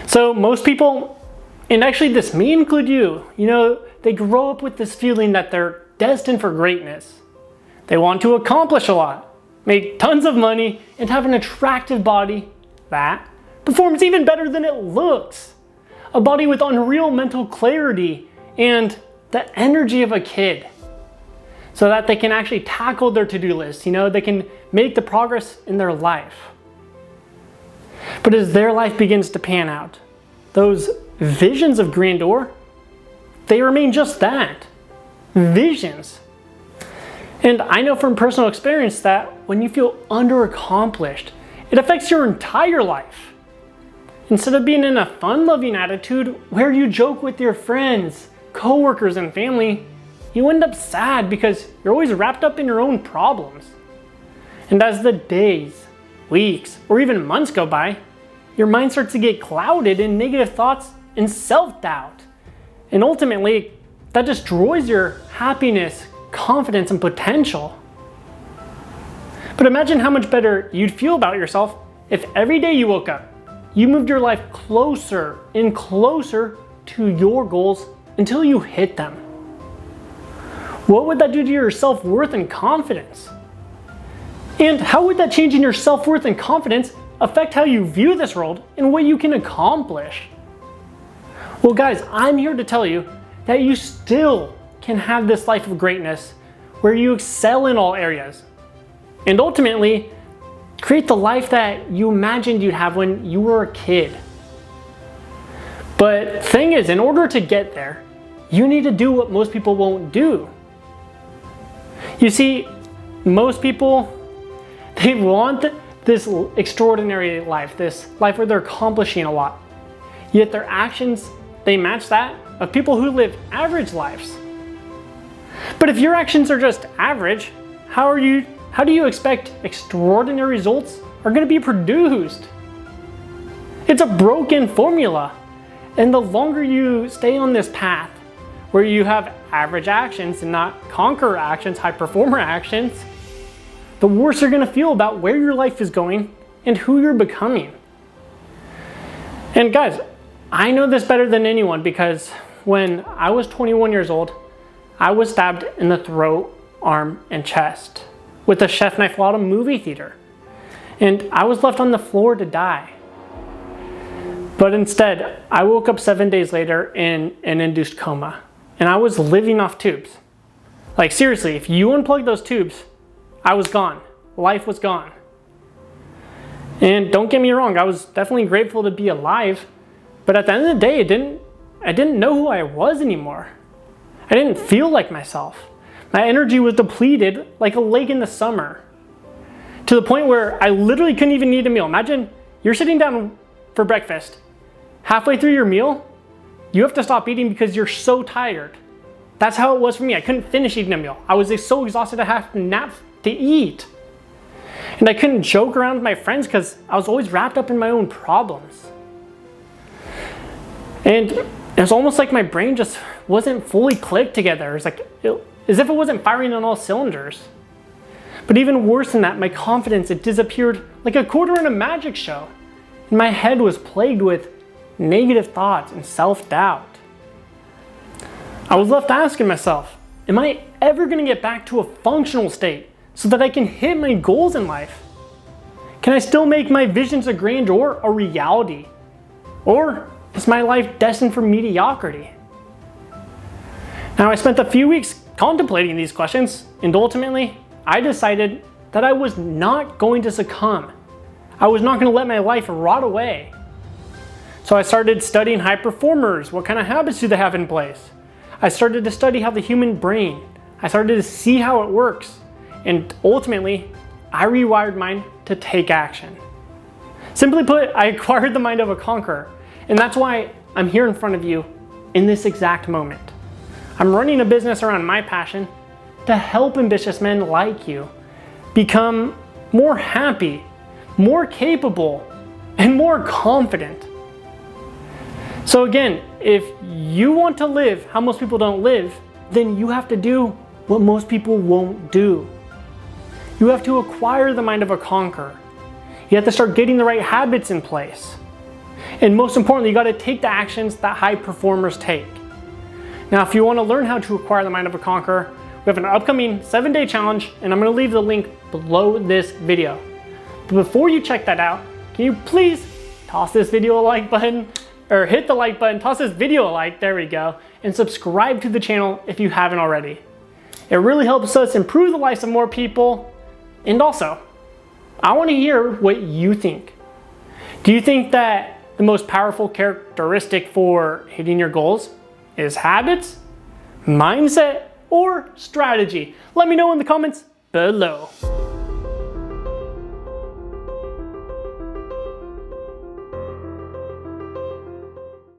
So most people, and actually this may include you, they grow up with this feeling that they're destined for greatness. They want to accomplish a lot, make tons of money, and have an attractive body that performs even better than it looks. A body with unreal mental clarity and the energy of a kid, so that they can actually tackle their to-do list. They can make the progress in their life. But as their life begins to pan out, those visions of grandeur, they remain just that, visions. And I know from personal experience that when you feel underaccomplished, it affects your entire life. Instead of being in a fun-loving attitude where you joke with your friends, coworkers, and family, you end up sad because you're always wrapped up in your own problems. And as the days, weeks, or even months go by, your mind starts to get clouded in negative thoughts and self-doubt. And ultimately, that destroys your happiness, confidence, and potential. But imagine how much better you'd feel about yourself if every day you woke up, you moved your life closer and closer to your goals until you hit them. What would that do to your self-worth and confidence? And how would that change in your self-worth and confidence affect how you view this world and what you can accomplish? Well, guys, I'm here to tell you that you still can have this life of greatness where you excel in all areas and ultimately create the life that you imagined you'd have when you were a kid. But thing is, in order to get there, you need to do what most people won't do. You see, most people, they want this extraordinary life, this life where they're accomplishing a lot. Yet their actions, they match that of people who live average lives. But if your actions are just average, how do you expect extraordinary results are going to be produced? It's a broken formula. And the longer you stay on this path, where you have average actions and not conqueror actions, high performer actions, the worse you're going to feel about where your life is going and who you're becoming. And guys, I know this better than anyone because when I was 21 years old, I was stabbed in the throat, arm, and chest with a chef knife while at a movie theater. And I was left on the floor to die. But instead, I woke up 7 days later in an induced coma. And I was living off tubes. Like seriously, if you unplug those tubes, I was gone. Life was gone. And don't get me wrong, I was definitely grateful to be alive. But at the end of the day, I didn't know who I was anymore. I didn't feel like myself. My energy was depleted like a lake in the summer. To the point where I literally couldn't even eat a meal. Imagine you're sitting down for breakfast. Halfway through your meal, you have to stop eating because you're so tired. That's how it was for me. I couldn't finish eating a meal. I was so exhausted I had to nap to eat. And I couldn't joke around with my friends because I was always wrapped up in my own problems. And it was almost like my brain just wasn't fully clicked together. It's like, as if it wasn't firing on all cylinders. But even worse than that, my confidence, it disappeared like a quarter in a magic show. And my head was plagued with negative thoughts and self-doubt. I was left asking myself, am I ever going to get back to a functional state so that I can hit my goals in life? Can I still make my visions of grandeur a reality? Or is my life destined for mediocrity? Now, I spent a few weeks contemplating these questions, and ultimately, I decided that I was not going to succumb. I was not going to let my life rot away. So I started studying high performers. What kind of habits do they have in place? I started to study how the human brain. I started to see how it works. And ultimately, I rewired mine to take action. Simply put, I acquired the mind of a conqueror. And that's why I'm here in front of you in this exact moment. I'm running a business around my passion to help ambitious men like you become more happy, more capable, and more confident. So again, if you want to live how most people don't live, then you have to do what most people won't do. You have to acquire the mind of a conqueror. You have to start getting the right habits in place. And most importantly, you gotta take the actions that high performers take. Now, if you wanna learn how to acquire the mind of a conqueror, we have an upcoming 7-day challenge, and I'm gonna leave the link below this video. But before you check that out, can you please toss this video a like button, or hit the like button, toss this video a like, there we go, and subscribe to the channel if you haven't already. It really helps us improve the lives of more people, and also, I wanna hear what you think. Do you think that the most powerful characteristic for hitting your goals is habits, mindset, or strategy? Let me know in the comments below.